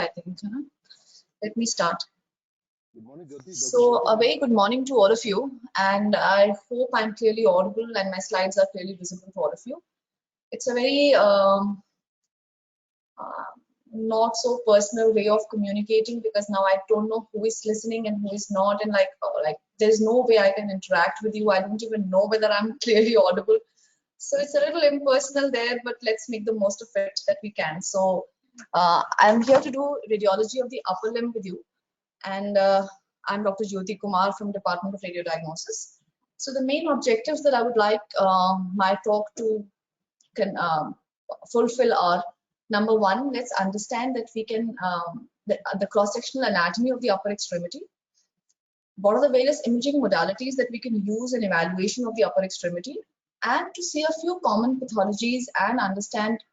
I think. Let me start. Good morning, Jyoti. So, a very good morning to all of you, and I hope I'm clearly audible and my slides are clearly visible to all of you. It's a very not so personal way of communicating because now I don't know who is listening and who is not, and like there's no way I can interact with you. I don't even know whether I'm clearly audible. So it's a little impersonal there, but let's make the most of it that we can. So I'm here to do radiology of the upper limb with you, and I'm Dr. Jyoti Kumar from Department of Radiodiagnosis. So the main objectives that I would like my talk to fulfill are: number one, let's understand that we can the cross-sectional anatomy of the upper extremity. What are the various imaging modalities that we can use in evaluation of the upper extremity, and to see a few common pathologies and understand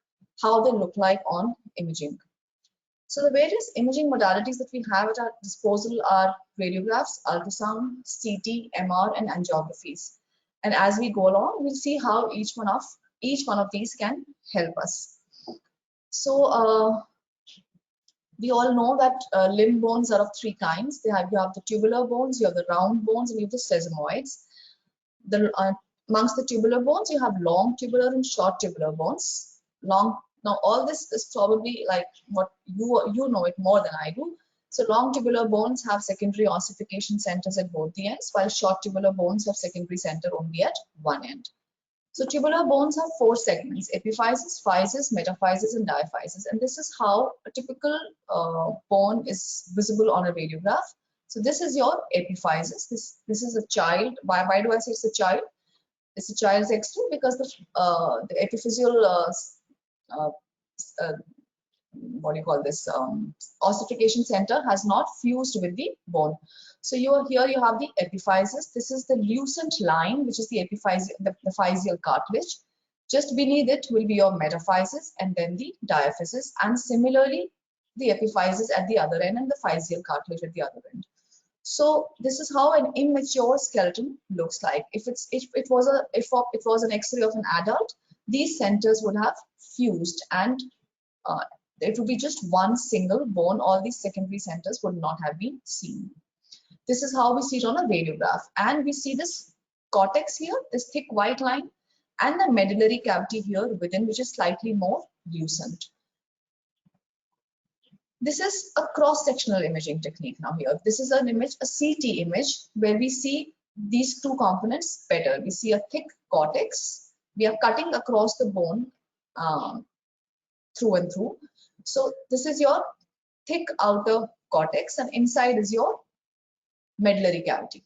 how they look like on imaging. So the various imaging modalities that we have at our disposal are radiographs, ultrasound, CT, MR, and angiographies. And as we go along, we'll see how each one of these can help us. So we all know that limb bones are of three kinds. You have the tubular bones, you have the round bones, and you have the sesamoids. Amongst the tubular bones, you have long tubular and short tubular bones. Now all this is probably like what you know it more than I do. So long tubular bones have secondary ossification centers at both the ends, while short tubular bones have secondary center only at one end. So tubular bones have four segments: epiphysis, physis, metaphysis, and diaphysis. And this is how a typical bone is visible on a radiograph. So this is your epiphysis. This is a child. Why do I say it's a child? It's a child's X-ray because the epiphyseal what do you call this, ossification center has not fused with the bone. So here you have the epiphysis. This is the lucent line, which is the epiphyseal, the physeal cartilage. Just beneath it will be your metaphysis and then the diaphysis, and similarly the epiphysis at the other end and the physeal cartilage at the other end. So this is how an immature skeleton looks like. If it was an X-ray of an adult, these centers would have fused, and it would be just one single bone. All these secondary centers would not have been seen. This is how we see it on a radiograph, and we see this cortex here, this thick white line, and the medullary cavity here within, which is slightly more lucent. This is a cross-sectional imaging technique now here. This is an image, a CT image, where we see these two components better. We see a thick cortex. We are cutting across the bone through and through. So this is your thick outer cortex, and inside is your medullary cavity,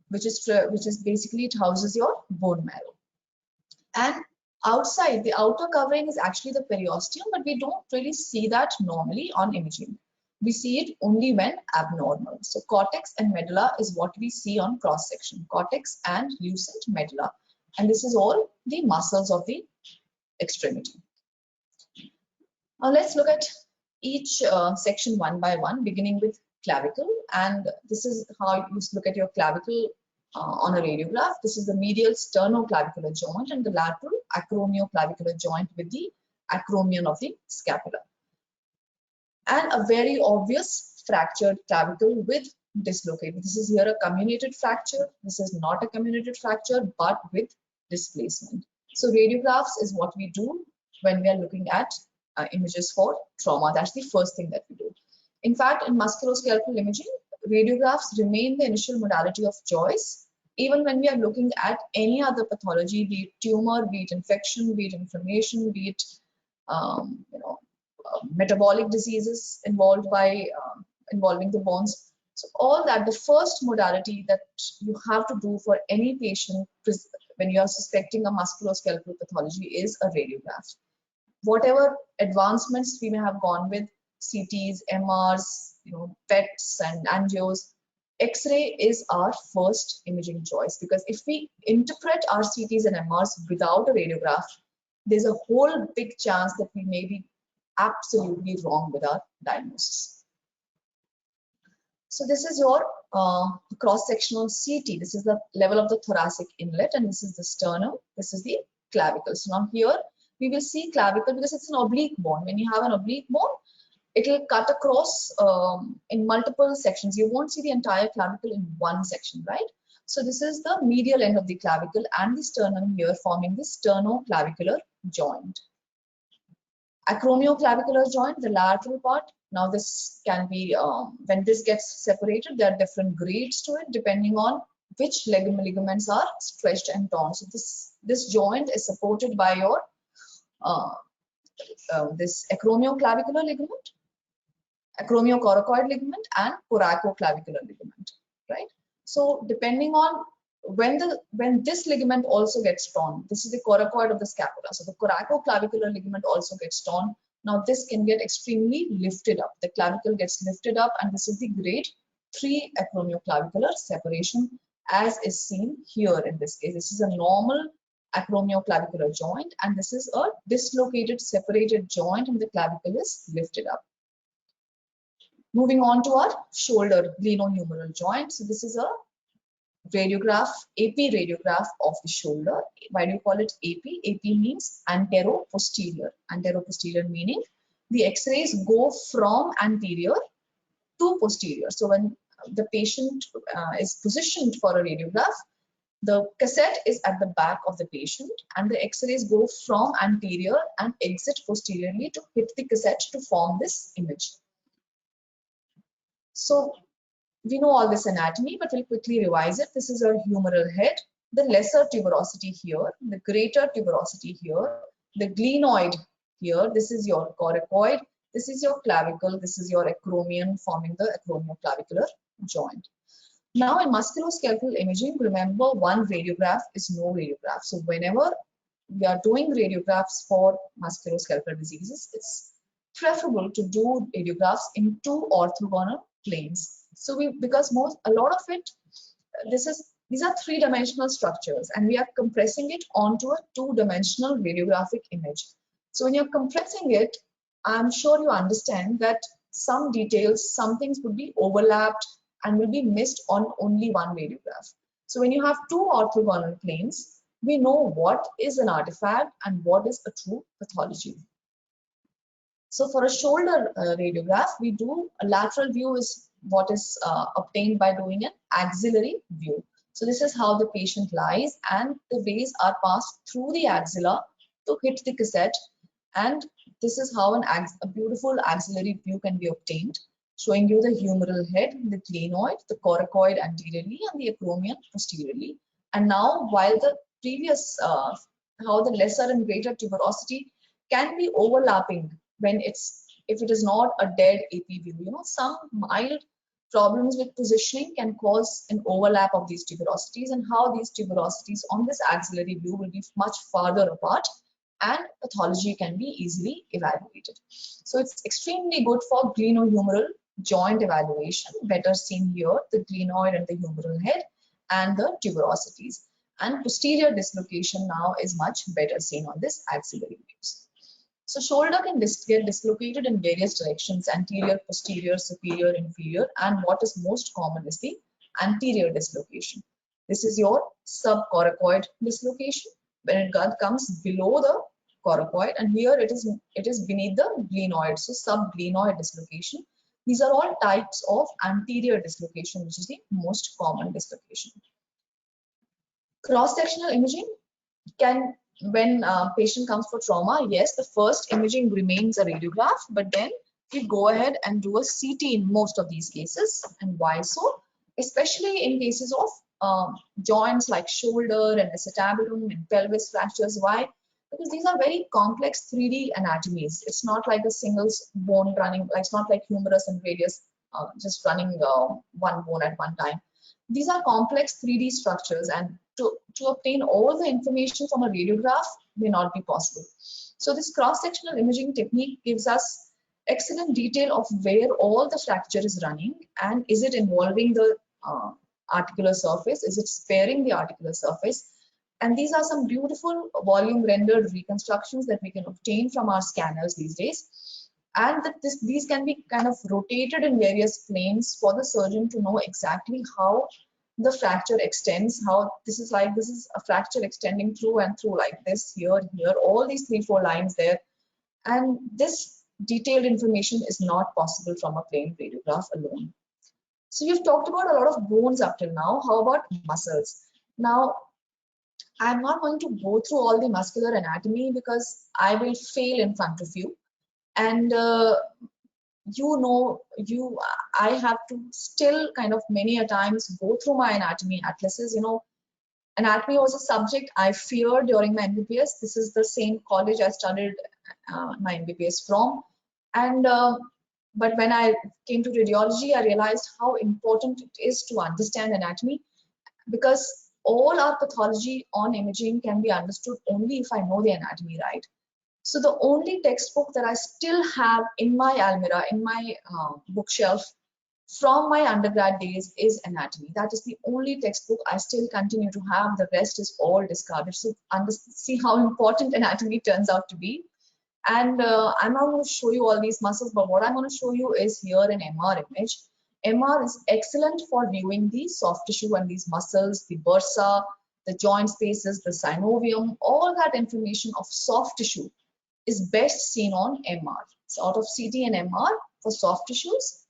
which is basically, it houses your bone marrow. And outside, the outer covering is actually the periosteum, but we don't really see that normally on imaging. We see it only when abnormal. So cortex and medulla is what we see on cross section. Cortex and lucent medulla, and this is all the muscles of the extremity. Now let's look at each section one by one, beginning with clavicle. And this is how you look at your clavicle on a radiograph. This is the medial sternoclavicular joint and the lateral acromioclavicular joint with the acromion of the scapula. And a very obvious fractured clavicle with dislocated. This is here a comminuted fracture. This is not a comminuted fracture, but with displacement. So radiographs is what we do when we are looking at images for trauma. That's the first thing that we do. In fact, in musculoskeletal imaging, radiographs remain the initial modality of choice, even when we are looking at any other pathology, be it tumor, be it infection, be it inflammation, be it metabolic diseases involving the bones. So all that, the first modality that you have to do for any patient when you are suspecting a musculoskeletal pathology is a radiograph. Whatever advancements we may have gone with, CTs, MRs, PETs and angios, X-ray is our first imaging choice, because if we interpret our CTs and MRs without a radiograph, there's a whole big chance that we may be absolutely wrong with our diagnosis. So this is your cross-sectional CT. This is the level of the thoracic inlet, and this is the sternum. This is the clavicle. So now here we will see clavicle because it's an oblique bone. When you have an oblique bone, it will cut across in multiple sections. You won't see the entire clavicle in one section, right? So this is the medial end of the clavicle and the sternum here forming the sternoclavicular joint. Acromioclavicular joint, the lateral part. Now this can be, when this gets separated, there are different grades to it depending on which ligaments are stretched and torn. So this joint is supported by your this acromioclavicular ligament, acromiocoracoid ligament, and coracoclavicular ligament, right? So depending on when this ligament also gets torn, this is the coracoid of the scapula. So the coracoclavicular ligament also gets torn. Now this can get extremely lifted up. The clavicle gets lifted up, and this is the grade 3 acromioclavicular separation, as is seen here in this case. This is a normal acromioclavicular joint, and this is a dislocated, separated joint, and the clavicle is lifted up. Moving on to our shoulder glenohumeral joint. So this is a radiograph, AP radiograph of the shoulder. Why do you call it AP? AP means antero-posterior. Antero-posterior meaning the X-rays go from anterior to posterior. So when the patient is positioned for a radiograph, the cassette is at the back of the patient and the X-rays go from anterior and exit posteriorly to hit the cassette to form this image. So we know all this anatomy, but we'll quickly revise it. This is our humeral head, the lesser tuberosity here, the greater tuberosity here, the glenoid here. This is your coracoid, this is your clavicle, this is your acromion forming the acromioclavicular joint. Now in musculoskeletal imaging, remember one radiograph is no radiograph. So whenever we are doing radiographs for musculoskeletal diseases, it's preferable to do radiographs in two orthogonal planes. So because a lot of it, these are three-dimensional structures, and we are compressing it onto a two-dimensional radiographic image. So when you're compressing it, I'm sure you understand that some details, some things would be overlapped and will be missed on only one radiograph. So when you have two orthogonal planes, we know what is an artifact and what is a true pathology. So for a shoulder radiograph, we do a lateral view is what is obtained by doing an axillary view. So this is how the patient lies, and the rays are passed through the axilla to hit the cassette, and this is how a beautiful axillary view can be obtained, showing you the humeral head, the glenoid, the coracoid anteriorly, and the acromion posteriorly. And now, while the previous, how the lesser and greater tuberosity can be overlapping when if it is not a dead AP view, you know, some mild problems with positioning can cause an overlap of these tuberosities, and how these tuberosities on this axillary view will be much farther apart, and pathology can be easily evaluated. So it's extremely good for glenohumeral joint evaluation, better seen here, the glenoid and the humeral head and the tuberosities. And posterior dislocation now is much better seen on this axillary views. So shoulder can get dislocated in various directions, anterior, posterior, superior, inferior, and what is most common is the anterior dislocation. This is your subcoracoid dislocation, when it comes below the coracoid, and here it is beneath the glenoid, so subglenoid dislocation. These are all types of anterior dislocation, which is the most common dislocation. Cross-sectional imaging can, when a patient comes for trauma, yes, the first imaging remains a radiograph, but then we go ahead and do a CT in most of these cases. And why so? Especially in cases of joints like shoulder and acetabulum and pelvis fractures. Why? Because these are very complex 3D anatomies. It's not like a single bone running, like it's not like humerus and radius just running one bone at one time. These are complex 3D structures, and to obtain all the information from a radiograph may not be possible. So this cross-sectional imaging technique gives us excellent detail of where all the fracture is running, and is it involving the articular surface, is it sparing the articular surface. And these are some beautiful volume rendered reconstructions that we can obtain from our scanners these days. And that these can be kind of rotated in various planes for the surgeon to know exactly how the fracture extends, how this is a fracture extending through and through like this, here, all these 3-4 lines there. And this detailed information is not possible from a plain radiograph alone. So we've talked about a lot of bones up till now. How about muscles? Now, I'm not going to go through all the muscular anatomy because I will fail in front of you. And I have to still kind of many a times go through my anatomy atlases. Anatomy was a subject I feared during my MBBS. This is the same college I studied my MBBS from. And but when I came to radiology, I realized how important it is to understand anatomy, because all our pathology on imaging can be understood only if I know the anatomy right. So the only textbook that I still have in my almirah, in my bookshelf from my undergrad days is anatomy. That is the only textbook I still continue to have. The rest is all discarded. So see how important anatomy turns out to be. And I'm not going to show you all these muscles, but what I'm going to show you is here an MR image. MR is excellent for viewing the soft tissue and these muscles, the bursa, the joint spaces, the synovium, all that information of soft tissue is best seen on MR. So out of CT and MR, for soft tissues,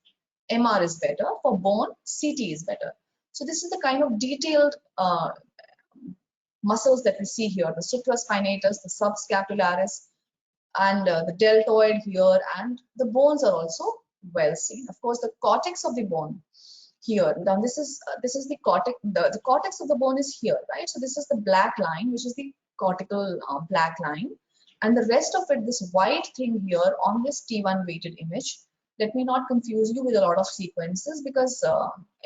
MR is better. For bone, CT is better. So this is the kind of detailed muscles that we see here, the supraspinatus, the subscapularis, and the deltoid here, and the bones are also well seen. Of course, the cortex of the bone here. Now this is the cortex. The cortex of the bone is here, right? So this is the black line, which is the cortical black line, and the rest of it, this white thing here on this T1 weighted image. Let me not confuse you with a lot of sequences, because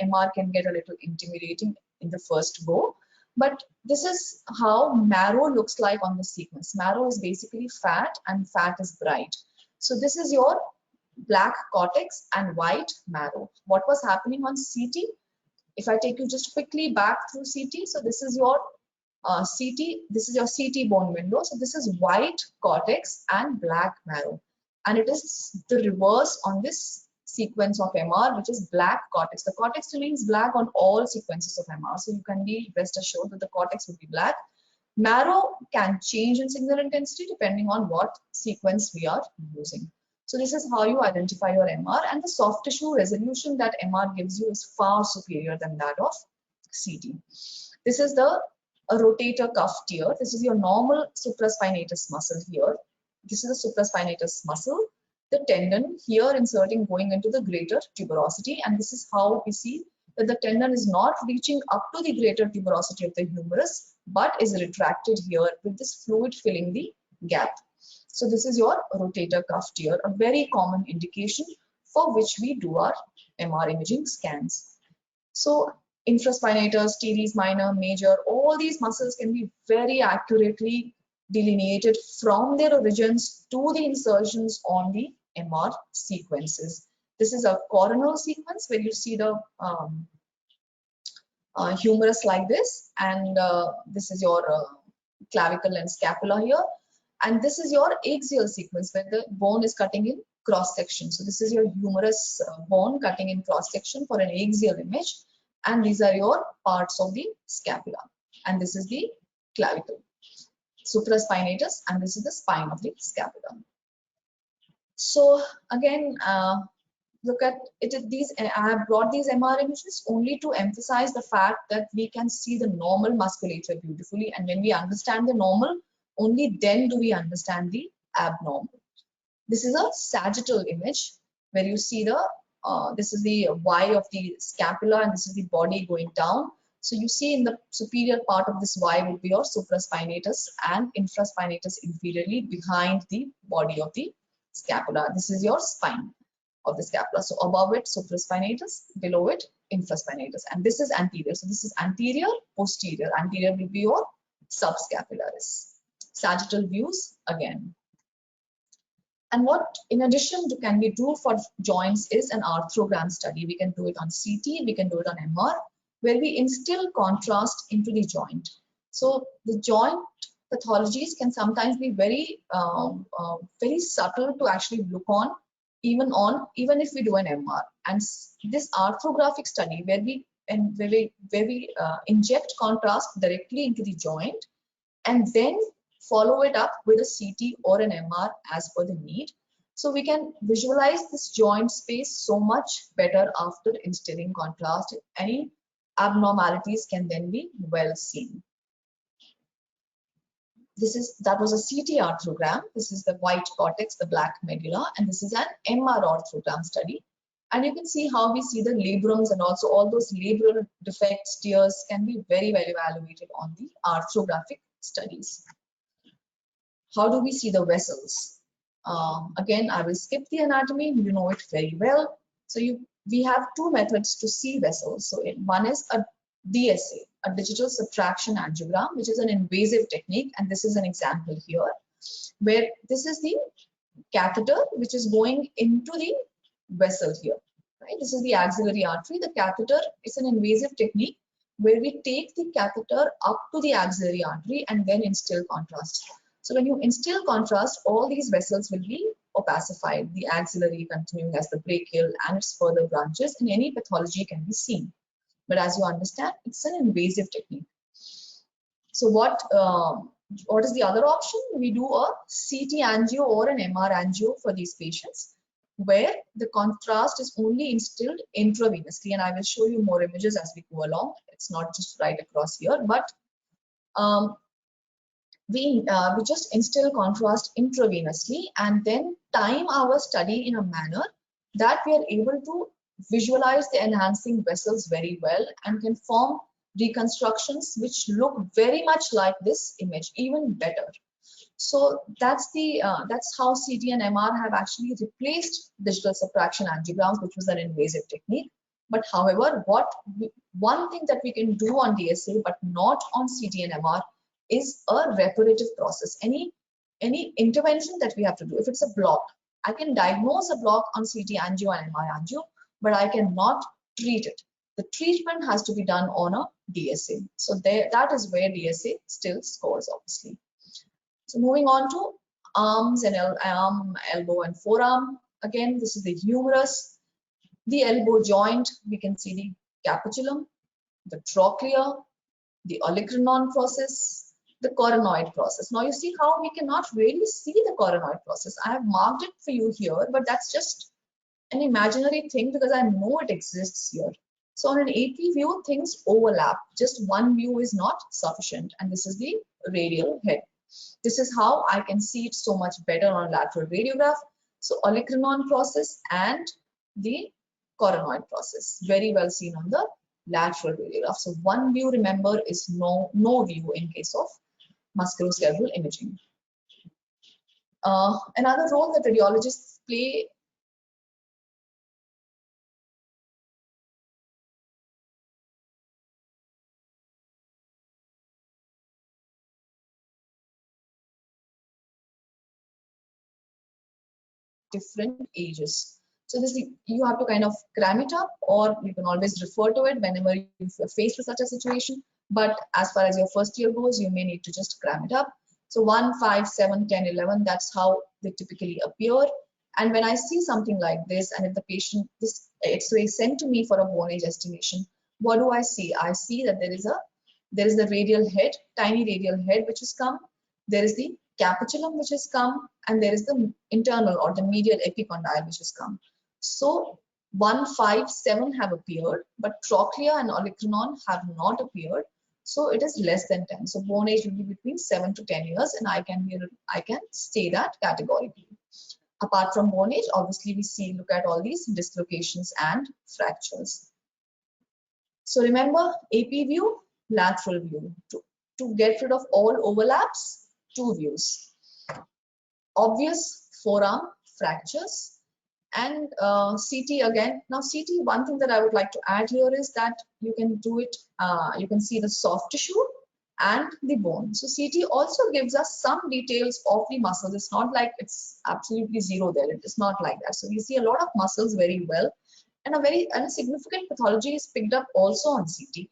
MR can get a little intimidating in the first go. But this is how marrow looks like on the sequence. Marrow is basically fat, and fat is bright. So this is your black cortex and white marrow. What was happening on CT? If I take you just quickly back through CT, so this is your CT, this is your CT bone window. So this is white cortex and black marrow. And it is the reverse on this sequence of MR, which is black cortex. The cortex remains black on all sequences of MR. So you can be rest assured that the cortex will be black. Marrow can change in signal intensity depending on what sequence we are using. So this is how you identify your MR, and the soft tissue resolution that MR gives you is far superior than that of CT. This is the rotator cuff tear. This is your normal supraspinatus muscle here. This is the supraspinatus muscle. The tendon here inserting going into the greater tuberosity, and this is how we see that the tendon is not reaching up to the greater tuberosity of the humerus, but is retracted here with this fluid filling the gap. So this is your rotator cuff tear, a very common indication for which we do our MR imaging scans. So infraspinatus, teres minor, major, all these muscles can be very accurately delineated from their origins to the insertions on the MR sequences. This is a coronal sequence where you see the humerus like this, and this is your clavicle and scapula here, and this is your axial sequence where the bone is cutting in cross section. So this is your humerus bone cutting in cross section for an axial image, and these are your parts of the scapula, and this is the clavicle, supraspinatus, and this is the spine of the scapula. So again, look at it. These I have brought these MR images only to emphasize the fact that we can see the normal musculature beautifully, and when we understand the normal, only then do we understand the abnormal. This is a sagittal image where you see the this is the Y of the scapula, and this is the body going down. So you see in the superior part of this Y would be your supraspinatus, and infraspinatus inferiorly behind the body of the scapula. This is your spine of the scapula. So above it supraspinatus, below it infraspinatus, and this is anterior. So this is anterior, posterior. Anterior will be your subscapularis. Sagittal views again. And what in addition to can we do for joints is an arthrogram study. We can do it on CT, we can do it on MR, where we instill contrast into the joint. So the joint pathologies can sometimes be very very subtle to actually look on, even if we do an MR. And this arthrographic study where we inject contrast directly into the joint and then follow it up with a CT or an MR as per the need. So we can visualize this joint space so much better after instilling contrast. Any abnormalities can then be well seen. That was a CT arthrogram. This is the white cortex, the black medulla, and this is an MR arthrogram study. And you can see how we see the labrums, and also all those labral defects, tears can be very well evaluated on the arthrographic studies. How do we see the vessels? Again, I will skip the anatomy. You know it very well. So we have two methods to see vessels. So one is a DSA, a digital subtraction angiogram, which is an invasive technique. And this is an example here, where this is the catheter, which is going into the vessel here. Right? This is the axillary artery. The catheter is an invasive technique where we take the catheter up to the axillary artery and then instill contrast. So when you instill contrast, all these vessels will be opacified, the axillary continuing as the brachial and its further branches, and any pathology can be seen. But as you understand, it's an invasive technique. So what is the other option? We do a CT angio or an MR angio for these patients, where the contrast is only instilled intravenously, and I will show you more images as we go along. It's not just right across here, but we just instill contrast intravenously and then time our study in a manner that we are able to visualize the enhancing vessels very well and can form reconstructions which look very much like this image, even better. So that's how CT and MR have actually replaced digital subtraction angiograms, which was an invasive technique. But however, one thing that we can do on DSA but not on CT and MR is a reparative process. Any intervention that we have to do, if it's a block, I can diagnose a block on CT angio and MR angio, but I cannot treat it. The treatment has to be done on a DSA. So that is where DSA still scores, obviously. So moving on to arms and arm, elbow and forearm. Again, this is the humerus, the elbow joint. We can see the capitulum, the trochlea, the olecranon process, the coronoid process. Now you see how we cannot really see the coronoid process. I have marked it for you here, but that's just an imaginary thing because I know it exists here. So on an AP view, things overlap. Just one view is not sufficient. And this is the radial head. This is how I can see it so much better on lateral radiograph. So olecranon process and the coronoid process, very well seen on the lateral radiograph. So one view, remember, is no view in case of musculoskeletal imaging. Another role that radiologists play different ages. So you have to kind of cram it up, or you can always refer to it whenever you're faced with such a situation. But as far as your first year goes, you may need to just cram it up. So 1, 5, 7, 10, 11, that's how they typically appear. And when I see something like this, and if the patient, this X-ray is sent to me for a bone age estimation, what do I see? I see that there is the radial head, tiny radial head which has come. There is the capitulum which has come, and there is the internal or the medial epicondyle which has come. So 1, 5, 7 have appeared, but trochlea and olecranon have not appeared. So it is less than 10. So bone age will be between 7 to 10 years, and I can say that categorically. Apart from bone age, obviously we look at all these dislocations and fractures. So remember, AP view, lateral view. To get rid of all overlaps, 2 views. Obvious forearm fractures and CT again. Now CT, one thing that I would like to add here is that you can do it, you can see the soft tissue and the bone. So CT also gives us some details of the muscles. It's not like it's absolutely zero there. It is not like that. So we see a lot of muscles very well, and a significant pathology is picked up also on CT.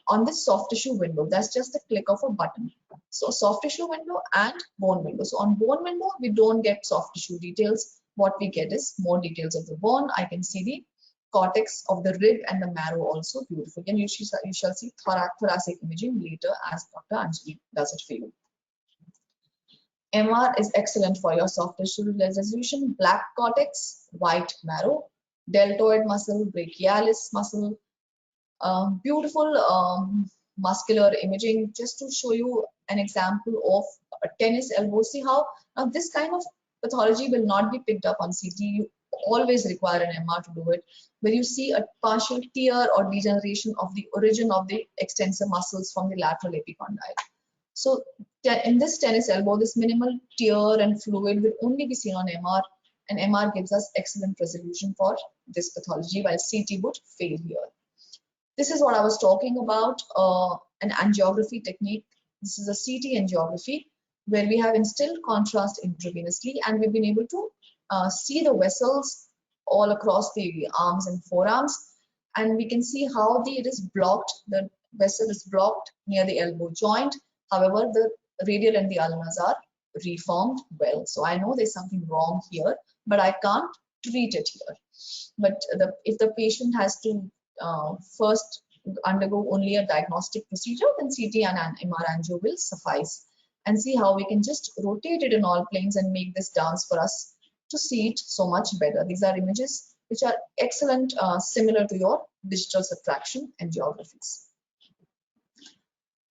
On this soft tissue window, that's just the click of a button. So soft tissue window and bone window. So on bone window, we don't get soft tissue details. What we get is more details of the bone. I can see the cortex of the rib and the marrow also beautiful. And you shall see thoracic imaging later as Dr. Anjali does it for you. MR is excellent for your soft tissue resolution. Black cortex, white marrow, deltoid muscle, brachialis muscle, beautiful muscular imaging. Just to show you an example of a tennis elbow. See how now this kind of pathology will not be picked up on CT. You always require an MR to do it, where you see a partial tear or degeneration of the origin of the extensor muscles from the lateral epicondyle. So in this tennis elbow, this minimal tear and fluid will only be seen on MR, and MR gives us excellent resolution for this pathology, while CT would fail here. This is what I was talking about, an angiography technique. This is a CT angiography where we have instilled contrast intravenously, and we've been able to see the vessels all across the arms and forearms, and we can see how it is blocked. The vessel is blocked near the elbow joint. However, the radial and the ulnars are reformed well. So I know there's something wrong here, but I can't treat it here. But if the patient has to first undergo only a diagnostic procedure, then CT and an MR angio will suffice. And see how we can just rotate it in all planes and make this dance for us to see it so much better. These are images which are excellent, similar to your digital subtraction angiographies.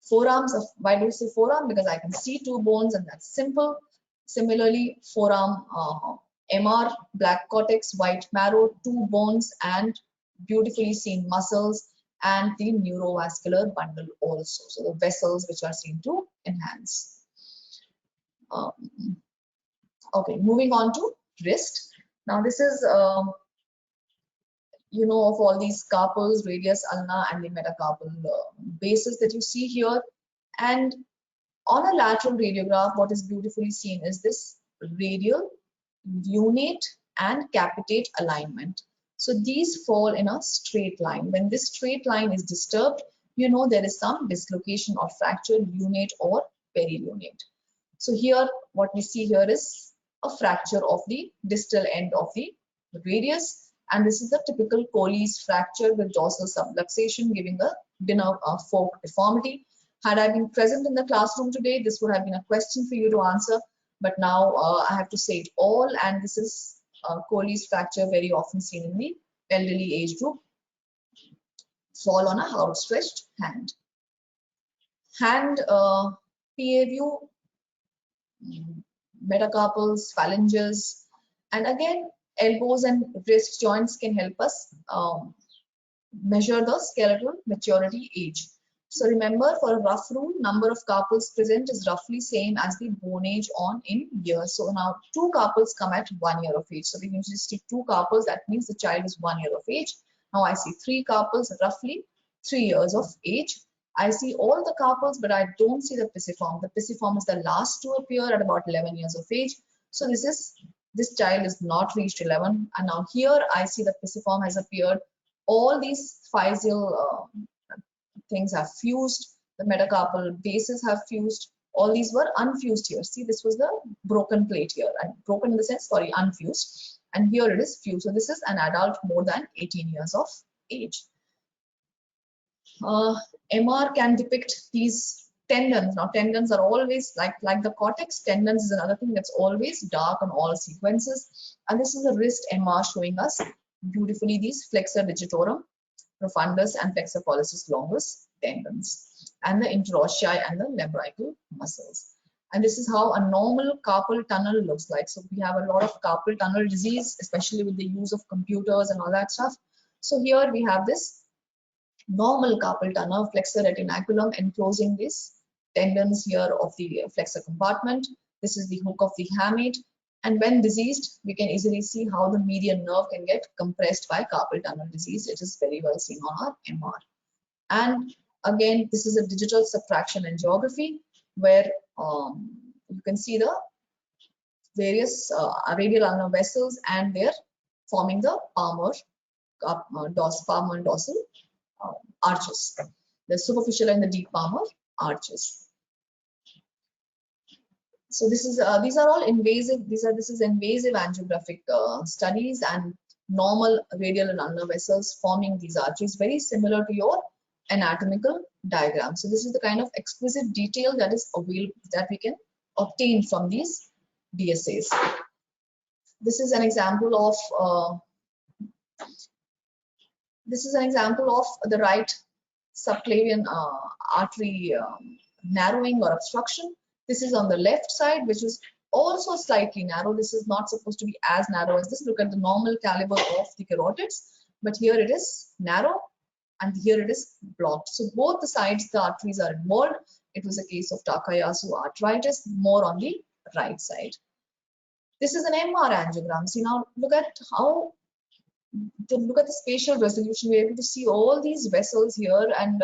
Forearms, why do you say forearm? Because I can see two bones and that's simple. Similarly, forearm MR, black cortex, white marrow, two bones and beautifully seen muscles and the neurovascular bundle also. So the vessels which are seen to enhance. Okay, moving on to wrist. Now this is, you know, of all these carpals, radius, ulna and the metacarpal bases that you see here. And on a lateral radiograph, what is beautifully seen is this radial, lunate and capitate alignment. So these fall in a straight line. When this straight line is disturbed, you know there is some dislocation or fracture, lunate or perilunate. So here, what we see here is a fracture of the distal end of the radius, and this is the typical Colles fracture with dorsal subluxation, giving a dinner fork deformity. Had I been present in the classroom today, this would have been a question for you to answer, but now I have to say it all, and this is Colles fracture, very often seen in the elderly age group. Fall on a outstretched hand. Hand PA view, metacarpals, phalanges, and again elbows and wrist joints can help us measure the skeletal maturity age. So remember, for a rough rule, number of carpals present is roughly same as the bone age in years. So now two carpals come at 1 year of age. So we usually see two carpals, that means the child is 1 year of age. Now I see three carpals, roughly 3 years of age. I see all the carpals, but I don't see the pisiform. The pisiform is the last to appear at about 11 years of age. So this child is not reached 11. And now here I see the pisiform has appeared. All these physial things have fused. The metacarpal bases have fused. All these were unfused here. See, this was the broken plate here. And broken in the sense, sorry, unfused. And here it is fused. So this is an adult more than 18 years of age. MR can depict these tendons. Now tendons are always like the cortex. Tendons is another thing that's always dark on all sequences. And this is a wrist MR showing us beautifully these flexor digitorum profundus and flexor pollicis longus tendons, and the interossei and the lembrical muscles. And this is how a normal carpal tunnel looks like. So we have a lot of carpal tunnel disease, especially with the use of computers and all that stuff. So here we have this normal carpal tunnel, flexor retinaculum enclosing these tendons here of the flexor compartment. This is the hook of the hamate. And when diseased, we can easily see how the median nerve can get compressed by carpal tunnel disease. It is very well seen on our MR. And again, this is a digital subtraction angiography where you can see the various radial ulnar vessels, and they're forming the palmar and dorsal arches, the superficial and the deep palmar arches. So this is these are all invasive. This is invasive angiographic studies, and normal radial and ulnar vessels forming these arches, very similar to your anatomical diagram. So this is the kind of exquisite detail that is available, that we can obtained from these DSAs. This is an example of the right subclavian artery narrowing or obstruction. This is on the left side, which is also slightly narrow. This is not supposed to be as narrow as this. Look at the normal caliber of the carotids, but here it is narrow and here it is blocked. So both the sides, the arteries are involved. It was a case of Takayasu arteritis, more on the right side. This is an MR angiogram. See, now look at how, look at the spatial resolution. We're able to see all these vessels here and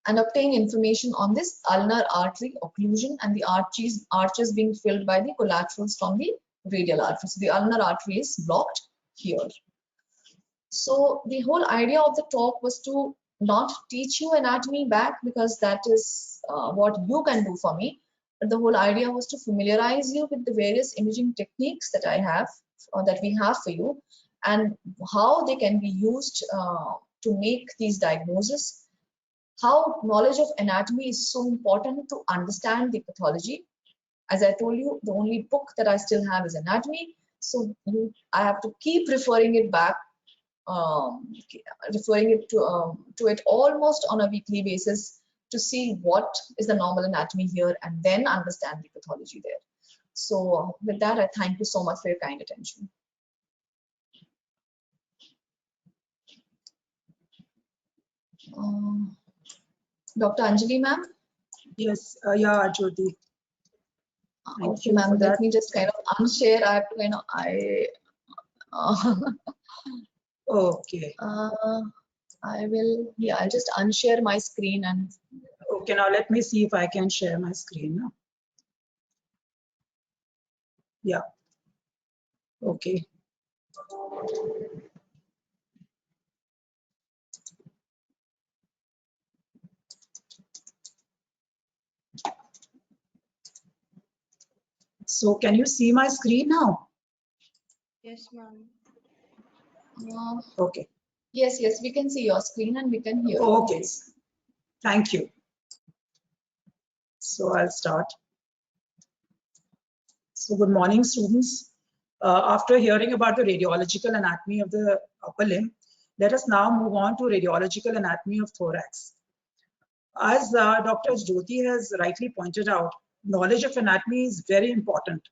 obtain information on this ulnar artery occlusion and the arches being filled by the collaterals from the radial artery. So the ulnar artery is blocked here. So the whole idea of the talk was to not teach you anatomy back, because that is what you can do for me. But the whole idea was to familiarize you with the various imaging techniques that I have, or that we have for you, and how they can be used to make these diagnoses. How knowledge of anatomy is so important to understand the pathology. As I told you, the only book that I still have is anatomy. So I have to keep referring it back, referring it to it almost on a weekly basis to see what is the normal anatomy here and then understand the pathology there. So with that, I thank you so much for your kind attention. Dr. Anjali, ma'am? Yes, yeah, Jyoti. Okay, ma'am, let me just kind of unshare. I have to kind of, Okay. I will, yeah, I'll just unshare my screen and. Okay, now let me see if I can share my screen now. Yeah. Okay. So can you see my screen now? Yes, ma'am. Okay. Yes, we can see your screen and we can hear you. Okay. Thank you. So I'll start. So good morning, students. After hearing about the radiological anatomy of the upper limb, let us now move on to radiological anatomy of thorax. As Dr. Jyoti has rightly pointed out, knowledge of anatomy is very important.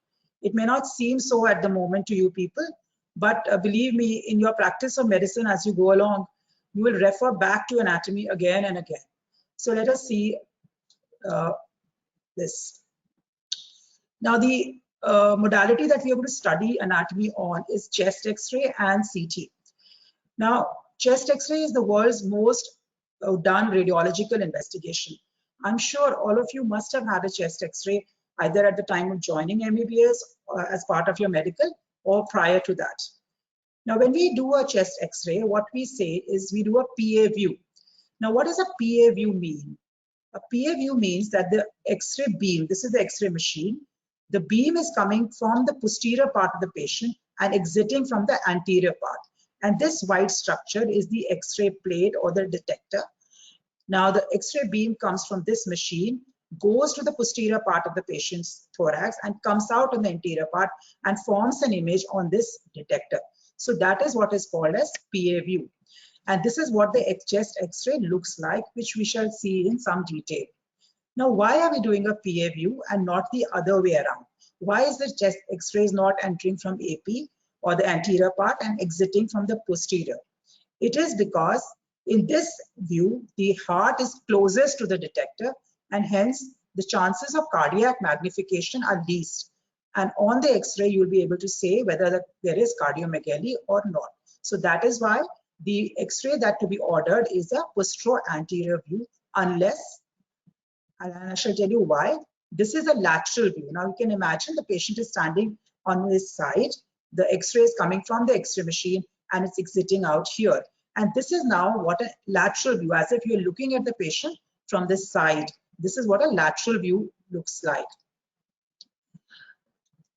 It may not seem so at the moment to you people, but believe me, in your practice of medicine as you go along, you will refer back to anatomy again and again. So let us see this. Now the modality that we are going to study anatomy on is chest X-ray and CT. Now, chest X-ray is the world's most done radiological investigation. I'm sure all of you must have had a chest X-ray either at the time of joining MBBS or as part of your medical or prior to that. Now, when we do a chest X-ray, what we say is we do a PA view. Now, what does a PA view mean? A PA view means that the X-ray beam, this is the X-ray machine, the beam is coming from the posterior part of the patient and exiting from the anterior part. And this white structure is the X-ray plate or the detector. Now the X-ray beam comes from this machine, goes to the posterior part of the patient's thorax and comes out on the anterior part and forms an image on this detector. So that is what is called as PA view. And this is what the chest X-ray looks like, which we shall see in some detail. Now, why are we doing a PA view and not the other way around? Why is the chest X-rays not entering from AP or the anterior part and exiting from the posterior? It is because in this view, the heart is closest to the detector and hence the chances of cardiac magnification are least. And on the X-ray, you'll be able to say whether there is cardiomegaly or not. So that is why the X-ray that to be ordered is a postero-anterior view, unless, and I shall tell you why. This is a lateral view. Now you can imagine the patient is standing on his side. The X-ray is coming from the X-ray machine and it's exiting out here. And this is now what a lateral view, as if you're looking at the patient from this side. This is what a lateral view looks like.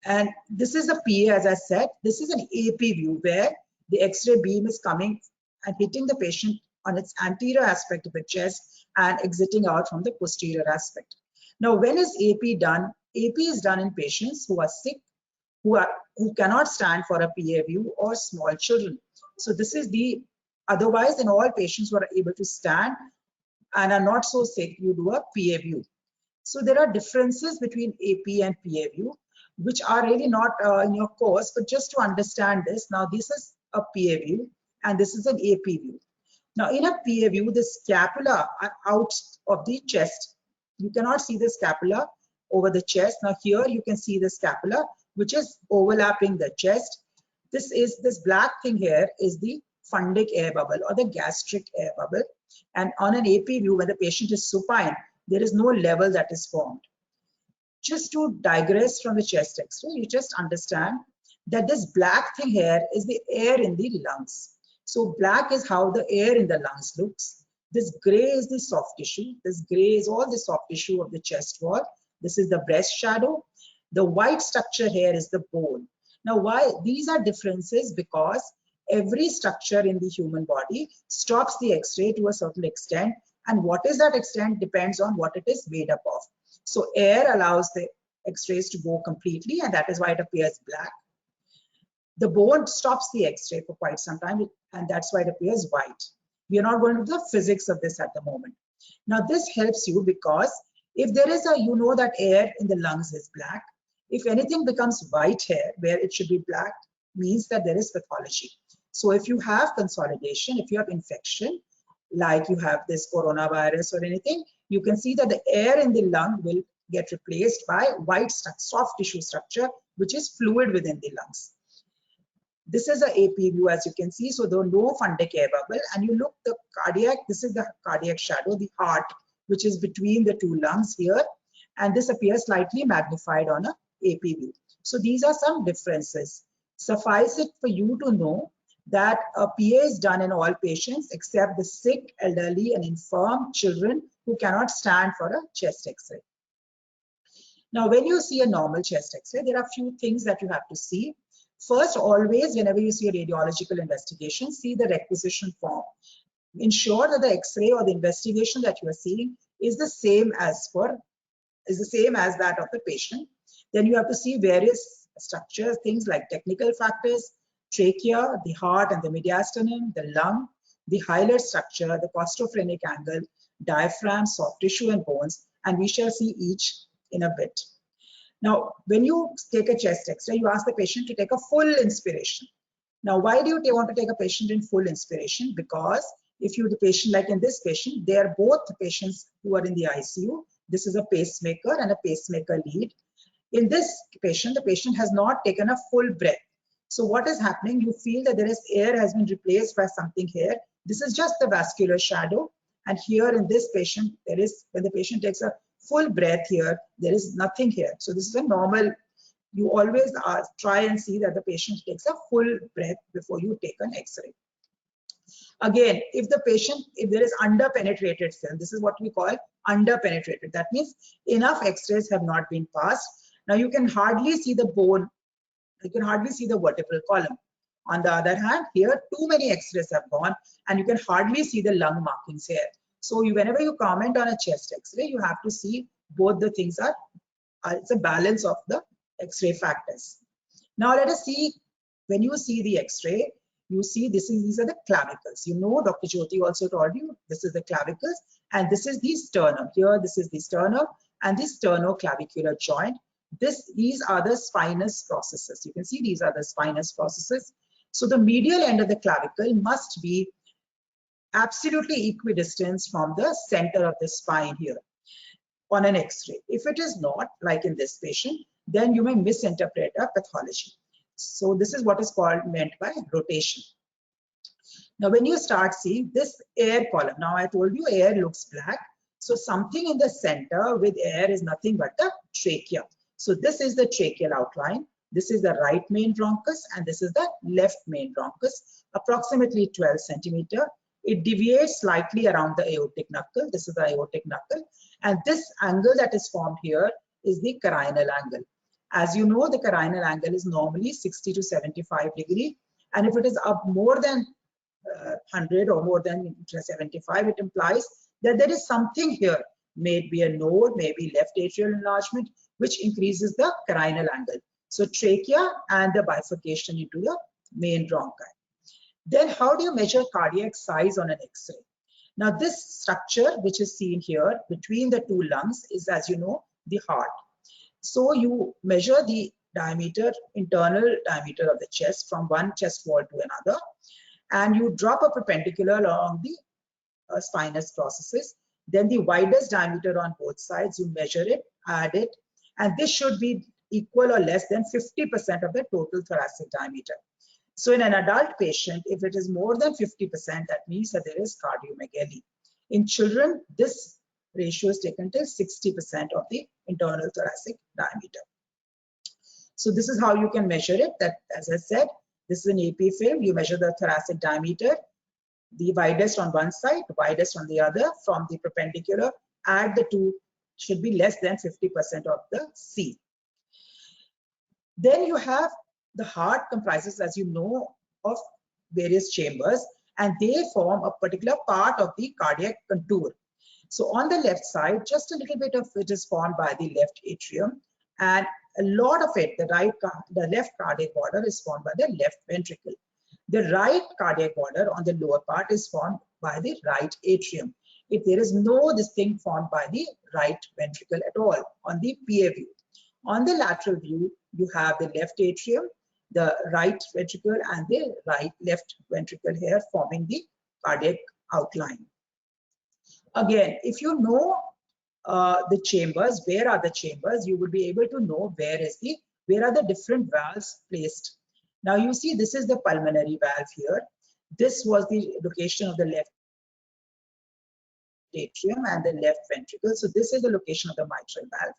And this is a PA, as I said. This is an AP view where the X-ray beam is coming and hitting the patient on its anterior aspect of the chest and exiting out from the posterior aspect. Now, when is AP done? AP is done in patients who are sick, who cannot stand for a PA view, or small children. So this is the, otherwise in all patients who are able to stand and are not so sick, you do a PA view. So there are differences between AP and PA view, which are really not in your course, but just to understand this, now this is a PA view and this is an AP view. Now in a PA view, the scapula are out of the chest. You cannot see the scapula over the chest. Now here you can see the scapula, which is overlapping the chest. This black thing here is the fundic air bubble or the gastric air bubble. And on an AP view, when the patient is supine, there is no level that is formed. Just to digress from the chest X-ray, you just understand that this black thing here is the air in the lungs. So black is how the air in the lungs looks. This gray is the soft tissue. This gray is all the soft tissue of the chest wall. This is the breast shadow. The white structure here is the bone. Now, why these are differences? Because every structure in the human body stops the X-ray to a certain extent, and what is that extent depends on what it is made up of. So air allows the X-rays to go completely, and that is why it appears black. The bone stops the X-ray for quite some time, and that's why it appears white. We are not going to the physics of this at the moment. Now this helps you because if there is a, you know that air in the lungs is black. If anything becomes white here where it should be black, means that there is pathology. So if you have consolidation, if you have infection, like you have this coronavirus or anything, you can see that the air in the lung will get replaced by white soft tissue structure, which is fluid within the lungs. This is an AP view, as you can see. So there are no fundic air bubble, and you look the cardiac, this is the cardiac shadow, the heart, which is between the two lungs here, and this appears slightly magnified on a AP view. So these are some differences. Suffice it for you to know that a PA is done in all patients except the sick, elderly, and infirm children who cannot stand for a chest X-ray. Now, when you see a normal chest X-ray, there are a few things that you have to see. First, always, whenever you see a radiological investigation, see the requisition form. Ensure that the X-ray or the investigation that you are seeing is the same as that of the patient. Then you have to see various structures, things like technical factors, trachea, the heart and the mediastinum, the lung, the hilar structure, the costophrenic angle, diaphragm, soft tissue, and bones, and we shall see each in a bit. Now, when you take a chest X-ray, you ask the patient to take a full inspiration. Now, why do you want to take a patient in full inspiration? Because if you, the patient, like in this patient, they are both patients who are in the ICU. This is a pacemaker and a pacemaker lead. In this patient, the patient has not taken a full breath. So what is happening? You feel that there is air has been replaced by something here. This is just the vascular shadow. And here in this patient, there is, when the patient takes a full breath here, there is nothing here. So this is a normal, you always try and see that the patient takes a full breath before you take an X-ray. Again, if the patient, if there is under-penetrated film, this is what we call under-penetrated. That means enough X-rays have not been passed. Now you can hardly see the bone, you can hardly see the vertebral column. On the other hand, here too many X-rays have gone and you can hardly see the lung markings here. So whenever you comment on a chest X-ray, you have to see both the things are, it's a balance of the X-ray factors. Now let us see, when you see the X-ray, you see these are the clavicles. You know, Dr. Jyoti also told you, this is the clavicles and this is the sternum. Here, this is the sternum and the sternoclavicular joint. These are the spinous processes. You can see these are the spinous processes. So the medial end of the clavicle must be absolutely equidistant from the center of the spine here on an X-ray. If it is not, like in this patient, then you may misinterpret a pathology. So this is what is meant by rotation. Now when you start seeing this air column, now I told you air looks black. So something in the center with air is nothing but the trachea. So this is the tracheal outline. This is the right main bronchus and this is the left main bronchus, approximately 12 centimeter. It deviates slightly around the aortic knuckle. This is the aortic knuckle. And this angle that is formed here is the carinal angle. As you know, the carinal angle is normally 60 to 75 degree. And if it is up more than 100 or more than 75, it implies that there is something here may be a node, maybe left atrial enlargement, which increases the carinal angle. So trachea and the bifurcation into the main bronchi. Then how do you measure cardiac size on an X-ray? Now this structure, which is seen here between the two lungs, is, as you know, the heart. So you measure the diameter, internal diameter of the chest from one chest wall to another, and you drop a perpendicular along the spinous processes. Then the widest diameter on both sides, you measure it, add it, and this should be equal or less than 50% of the total thoracic diameter. So in an adult patient, if it is more than 50%, that means that there is cardiomegaly. In children, this ratio is taken till 60% of the internal thoracic diameter. So this is how you can measure it. That, as I said, this is an AP film. You measure the thoracic diameter, the widest on one side, widest on the other, from the perpendicular, add the two, should be less than 50% of the C. Then you have the heart comprises, as you know, of various chambers, and they form a particular part of the cardiac contour. So on the left side, just a little bit of it is formed by the left atrium, and a lot of it, the left cardiac border is formed by the left ventricle. The right cardiac border on the lower part is formed by the right atrium. If there is no this thing formed by the right ventricle at all on the PA view. On the lateral view, you have the left atrium, the right ventricle, and the left ventricle here forming the cardiac outline. Again, if you know the chambers, where are the chambers, you will be able to know where are the different valves placed. Now you see this is the pulmonary valve here. This was the location of the left atrium and the left ventricle. So this is the location of the mitral valve.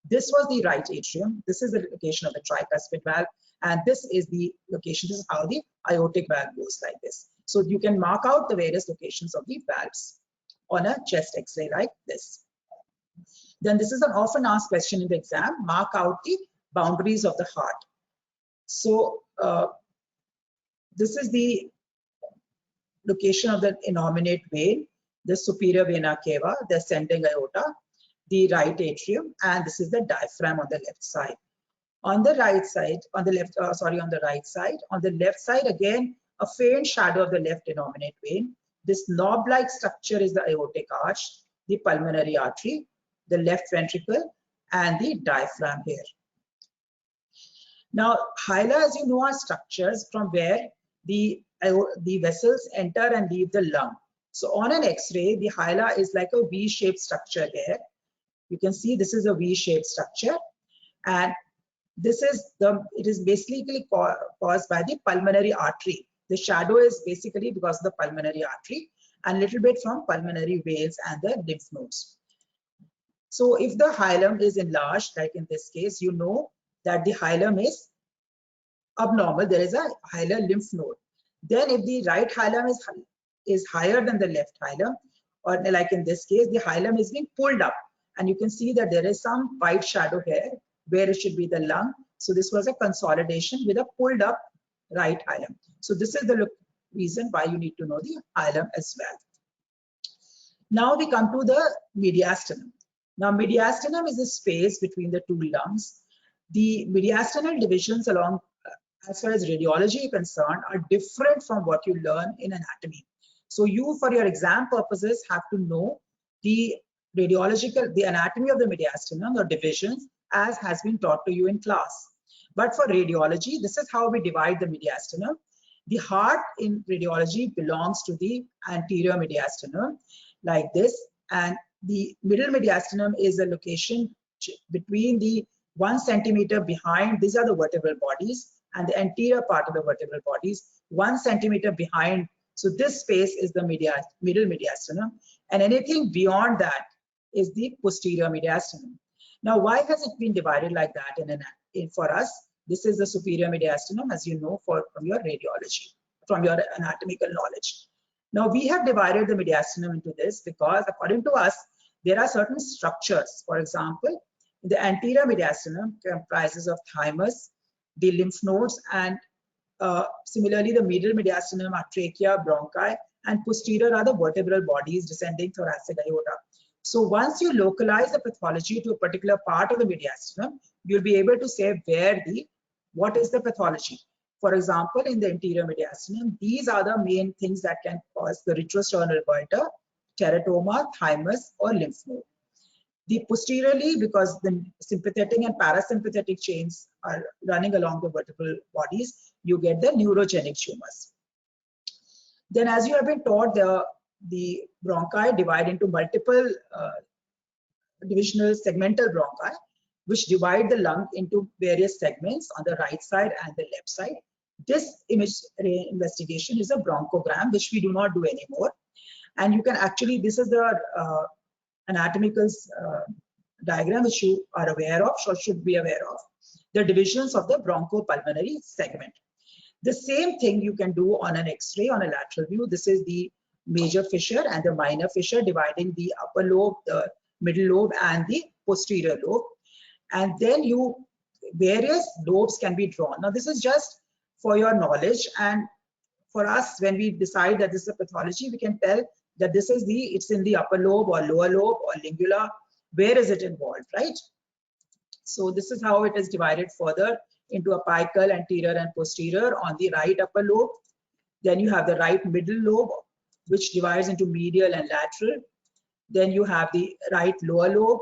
This was the right atrium. This is the location of the tricuspid valve. And this is the location, this is how the aortic valve goes like this. So you can mark out the various locations of the valves on a chest X-ray like this. Then this is an often asked question in the exam, mark out the boundaries of the heart. So this is the location of the innominate vein, the superior vena cava, the ascending aorta, the right atrium, and this is the diaphragm on the left side. On the right side, on the left side again, a faint shadow of the left innominate vein. This knob-like structure is the aortic arch, the pulmonary artery, the left ventricle, and the diaphragm here. Now, hyla, as you know, are structures from where the vessels enter and leave the lung. So on an X-ray, the hyla is like a V-shaped structure there. You can see this is a V-shaped structure, and it is basically caused by the pulmonary artery. The shadow is basically because of the pulmonary artery and a little bit from pulmonary veins and the lymph nodes. So if the hilum is enlarged, like in this case, you know that the hilum is abnormal. There is a hilar lymph node. Then if the right hilum is higher than the left hilum, or like in this case, the hilum is being pulled up. And you can see that there is some white shadow here where it should be the lung. So this was a consolidation with a pulled up right hilum. So this is the reason why you need to know the hilum as well. Now we come to the mediastinum. Now mediastinum is a space between the two lungs. The mediastinal divisions along, as far as radiology is concerned, are different from what you learn in anatomy. So you, for your exam purposes, have to know the anatomy of the mediastinum or divisions as has been taught to you in class. But for radiology, this is how we divide the mediastinum. The heart in radiology belongs to the anterior mediastinum like this, and the middle mediastinum is a location between the 1 centimeter behind, these are the vertebral bodies, and the anterior part of the vertebral bodies, 1 centimeter behind. So this space is the middle mediastinum, and anything beyond that is the posterior mediastinum. Now, why has it been divided like that for us? This is the superior mediastinum, as you know from your radiology, from your anatomical knowledge. Now, we have divided the mediastinum into this because, according to us, there are certain structures. For example, the anterior mediastinum comprises of thymus, the lymph nodes, and similarly, the middle mediastinum are trachea, bronchi, and posterior are the vertebral bodies, descending thoracic aorta. So once you localize the pathology to a particular part of the mediastinum, you'll be able to say what is the pathology. For example, in the anterior mediastinum, these are the main things that can cause the retrosternal goiter, teratoma, thymus, or lymph node. The posteriorly, because the sympathetic and parasympathetic chains are running along the vertebral bodies, you get the neurogenic tumors. Then, as you have been taught, the bronchi divide into multiple divisional segmental bronchi, which divide the lung into various segments on the right side and the left side. This image investigation is a bronchogram, which we do not do anymore. And you can actually, this is the anatomical diagram which you are aware of, or should be aware of, the divisions of the bronchopulmonary segment. The same thing you can do on an X-ray on a lateral view. This is the major fissure and the minor fissure dividing the upper lobe, the middle lobe, and the posterior lobe. And then various lobes can be drawn. Now, this is just for your knowledge, and for us, when we decide that this is a pathology, we can tell that this is it's in the upper lobe or lower lobe or lingula. Where is it involved, right? So this is how it is divided further into apical, anterior, and posterior on the right upper lobe. Then you have the right middle lobe, which divides into medial and lateral. Then you have the right lower lobe,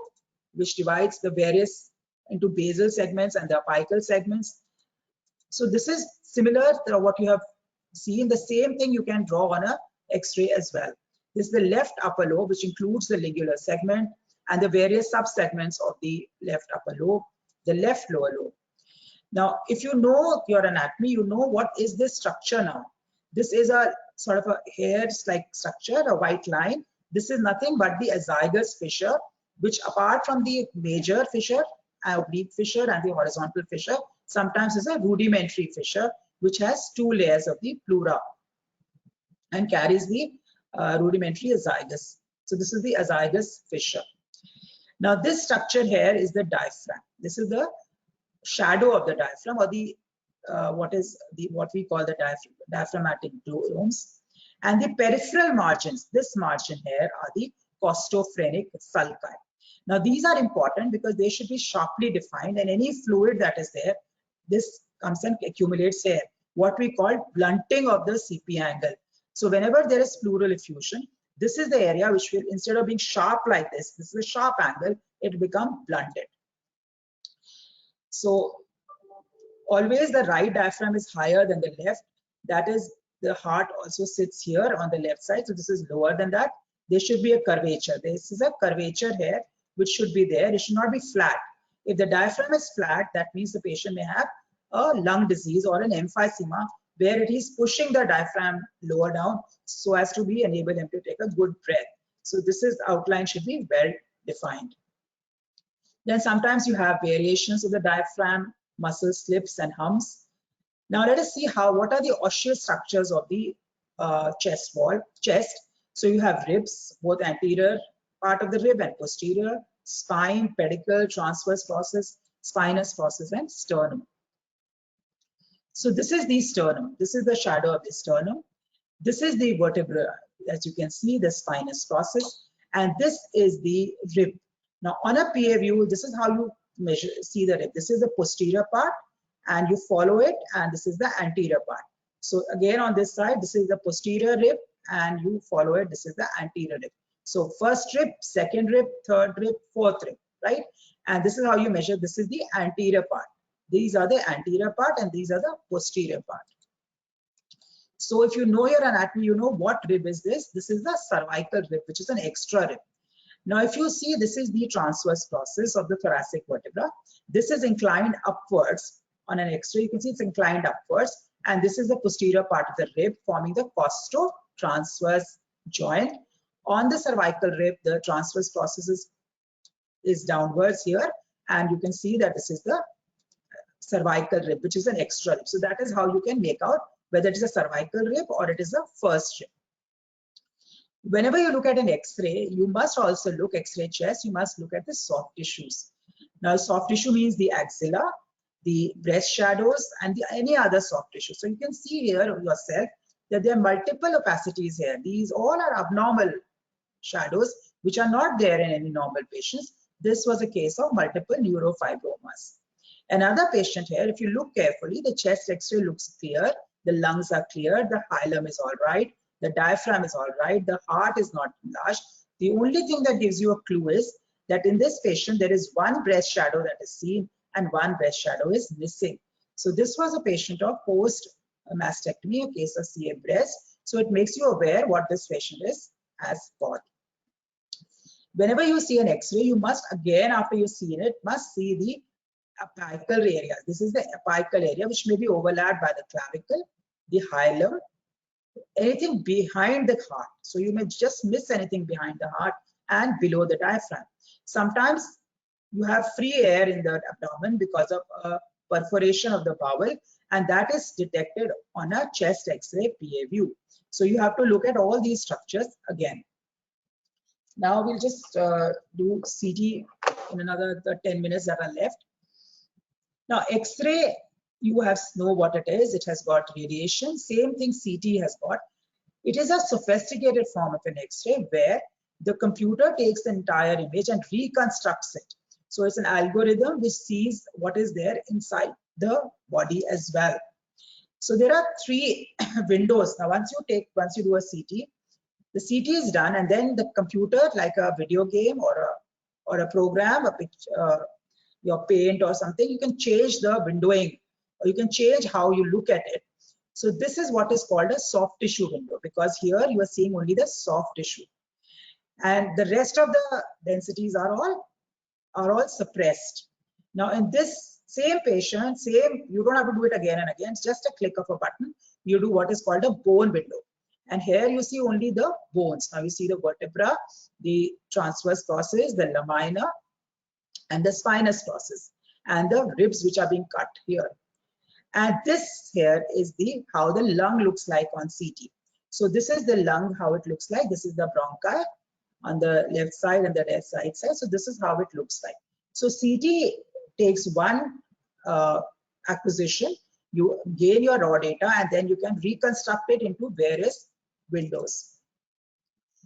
which divides the various into basal segments and the apical segments. So this is similar to what you have seen. The same thing you can draw on a X-ray as well. This is the left upper lobe, which includes the lingular segment and the various subsegments of the left upper lobe, the left lower lobe. Now, if you know your anatomy, you know what is this structure now. This is a sort of a hair-like structure, a white line. This is nothing but the azygous fissure, which apart from the major fissure, oblique fissure, and the horizontal fissure, sometimes is a rudimentary fissure, which has 2 layers of the pleura and carries the rudimentary azygos. So this is the azygous fissure. Now, this structure here is the diaphragm. This is the shadow of the diaphragm, or the what we call the diaphragmatic domes. And the peripheral margins, this margin here, are the costophrenic sulci. Now, these are important because they should be sharply defined, and any fluid that is there, this comes and accumulates here, what we call blunting of the CP angle. So whenever there is pleural effusion, this is the area which will, instead of being sharp like this is a sharp angle, it becomes blunted. So always the right diaphragm is higher than the left. That is, the heart also sits here on the left side. So this is lower than that. There should be a curvature. This is a curvature here, which should be there. It should not be flat. If the diaphragm is flat, that means the patient may have a lung disease or an emphysema, where it is pushing the diaphragm lower down so as to enable him to take a good breath. So this is, the outline should be well defined. Then sometimes you have variations of the diaphragm, muscle slips and humps. Now let us see what are the osseous structures of the chest. So you have ribs, both anterior part of the rib and posterior, spine, pedicle, transverse process, spinous process, and sternum. So this is the sternum. This is the shadow of the sternum. This is the vertebra, as you can see, the spinous process, and this is the rib. Now on a PA view, this is how you see the rib. This is the posterior part, and you follow it, and this is the anterior part. So again, on this side, this is the posterior rib, and you follow it. This is the anterior rib. So first rib, second rib, third rib, fourth rib, right? And this is how you measure. This is the anterior part. These are the anterior part, and these are the posterior part. So if you know your anatomy, you know what rib is this. This is the cervical rib, which is an extra rib. Now, if you see, this is the transverse process of the thoracic vertebra. This is inclined upwards. On an X-ray, you can see it's inclined upwards. And this is the posterior part of the rib, forming the costo-transverse joint. On the cervical rib, the transverse process is downwards here. And you can see that this is the cervical rib, which is an extra rib. So that is how you can make out whether it is a cervical rib or it is a first rib. Whenever you look at an X-ray, you must also look, X-ray chest, you must look at the soft tissues. Now, soft tissue means the axilla, the breast shadows, and any other soft tissue. So you can see here yourself that there are multiple opacities here. These all are abnormal shadows, which are not there in any normal patients. This was a case of multiple neurofibromas. Another patient here, if you look carefully, the chest X-ray looks clear, the lungs are clear, the hilum is all right, the diaphragm is all right, the heart is not enlarged. The only thing that gives you a clue is that in this patient, there is one breast shadow that is seen and one breast shadow is missing. So this was a patient of post-mastectomy, a case of CA breast. So it makes you aware what this patient has got. Whenever you see an X-ray, you must, again, after you've seen it, must see the apical area. This is the apical area, which may be overlapped by the clavicle, the hilum, anything behind the heart. So you may just miss anything behind the heart and below the diaphragm. Sometimes you have free air in the abdomen because of a perforation of the bowel, and that is detected on a chest X-ray PA view. So you have to look at all these structures again. Now we'll just do CT in another 10 minutes that are left. Now X-ray, you have know what it is. It has got radiation. Same thing CT has got. It is a sophisticated form of an X-ray where the computer takes the entire image and reconstructs it. So it's an algorithm which sees what is there inside the body as well. So there are three windows. Now once you do a CT, the CT is done, and then the computer, like a video game or a program, a picture, your Paint or something, you can change the windowing, or you can change how you look at it. So this is what is called a soft tissue window, because here you are seeing only the soft tissue, and the rest of the densities are all suppressed. Now in this same patient, you don't have to do it again and again. It's just a click of a button. You do what is called a bone window. And here you see only the bones. Now you see the vertebra, the transverse process, the lamina, and the spinous process, and the ribs which are being cut here. And this here is how the lung looks like on CT. So this is the lung, how it looks like. This is the bronchi on the left side and the right side. So this is how it looks like. So CT takes one acquisition. You gain your raw data, and then you can reconstruct it into various windows.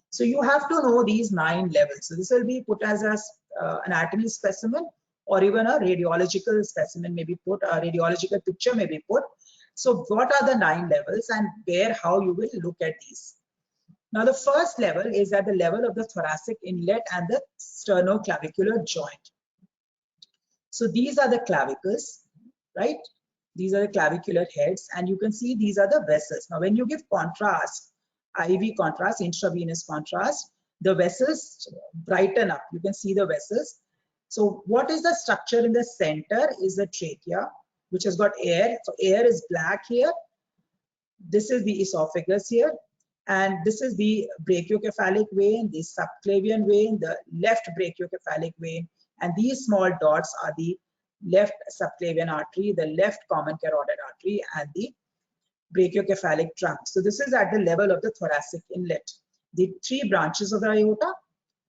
So you have to know these 9 levels. So this will be put as an anatomy specimen, or even a radiological specimen may be put, a radiological picture may be put. So what are the 9 levels, and how you will look at these? Now the first level is at the level of the thoracic inlet and the sternoclavicular joint. So these are the clavicles, right? These are the clavicular heads, and you can see these are the vessels. Now when you give contrast, IV contrast, intravenous contrast, the vessels brighten up. You can see the vessels. So what is the structure in the center is the trachea, which has got air. So air is black here. This is the esophagus here. And this is the brachiocephalic vein, the subclavian vein, the left brachiocephalic vein. And these small dots are the left subclavian artery, the left common carotid artery, and the brachiocephalic trunk. So this is at the level of the thoracic inlet. The 3 branches of the aorta,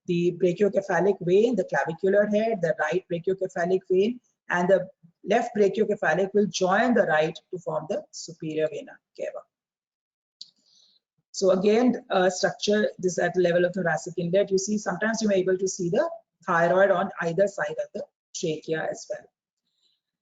the brachiocephalic vein, the clavicular head, the right brachiocephalic vein, and the left brachiocephalic will join the right to form the superior vena cava. So again, structure this at the level of thoracic inlet. You see, sometimes you may be able to see the thyroid on either side of the trachea as well.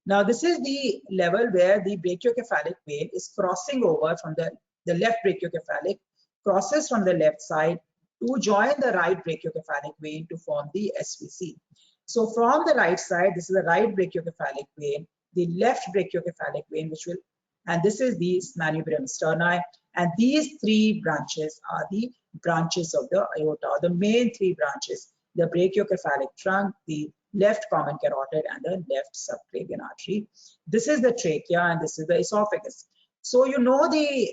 Now this is the level where the brachiocephalic vein is crossing over from the left brachiocephalic, crosses from the left side to join the right brachiocephalic vein to form the SVC. So from the right side, this is the right brachiocephalic vein, the left brachiocephalic vein, and this is the manubrium sterni, and these 3 branches are the branches of the aorta, the main 3 branches, the brachiocephalic trunk, the left common carotid, and the left subclavian artery. This is the trachea, and this is the esophagus. So you know the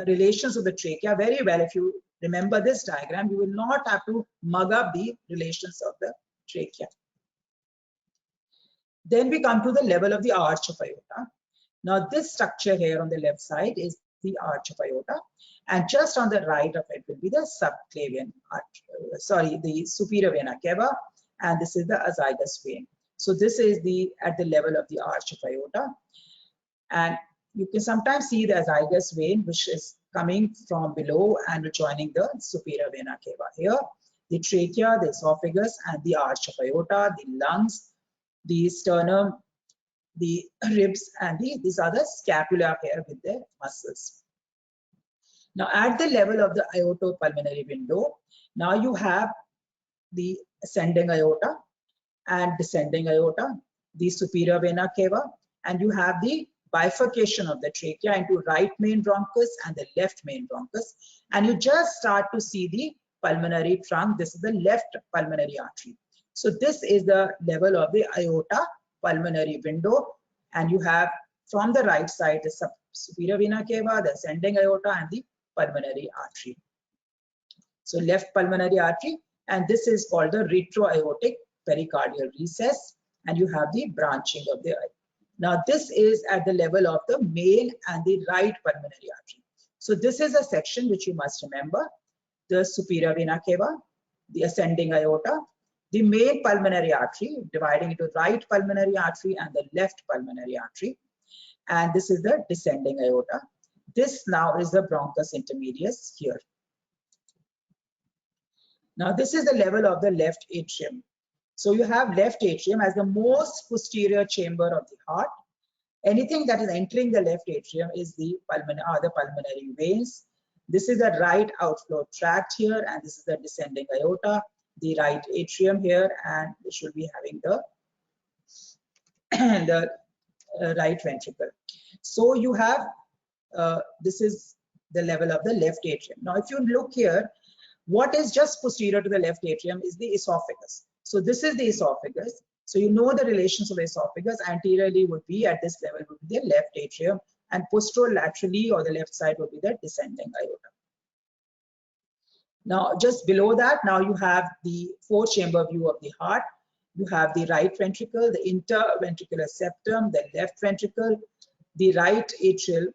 relations of the trachea very well. If you remember this diagram, you will not have to mug up the relations of the trachea. Then we come to the level of the arch of aorta. Now this structure here on the left side is the arch of aorta, and just on the right of it will be the subclavian artery, the superior vena cava, and this is the azygous vein. So this is at the level of the arch of aorta, and you can sometimes see the azygous vein, which is coming from below and joining the superior vena cava here. the trachea, the esophagus, and the arch of aorta, the lungs, the sternum, the ribs, and these are the scapula here with their muscles. Now, at the level of the aortopulmonary window, now you have the ascending aorta and descending aorta, the superior vena cava, and you have the bifurcation of the trachea into right main bronchus and the left main bronchus, and you just start to see the pulmonary trunk. This is the left pulmonary artery. So this is the level of the aorta pulmonary window, and you have from the right side the superior vena cava, the ascending aorta, and the pulmonary artery. So left pulmonary artery, and this is called the retroaortic pericardial recess, and you have the branching of the eye. Now this is at the level of the main and the right pulmonary artery. So this is a section which you must remember: the superior vena cava, the ascending aorta, the main pulmonary artery dividing into right pulmonary artery and the left pulmonary artery, and this is the descending aorta. This now is the bronchus intermedius here. Now this is the level of the left atrium. So you have left atrium as the most posterior chamber of the heart. Anything that is entering the left atrium is the pulmonary veins. This is the right outflow tract here, and this is the descending aorta, the right atrium here, and we should be having the right ventricle. So you have this is the level of the left atrium. Now if you look here, what is just posterior to the left atrium is the esophagus. So this is the esophagus. So you know the relations of the esophagus. Anteriorly would be at this level would be the left atrium, and posterolaterally or the left side would be the descending aorta. Now just below that, now you have the four-chamber view of the heart. You have the right ventricle, the interventricular septum, the left ventricle, the right atrium.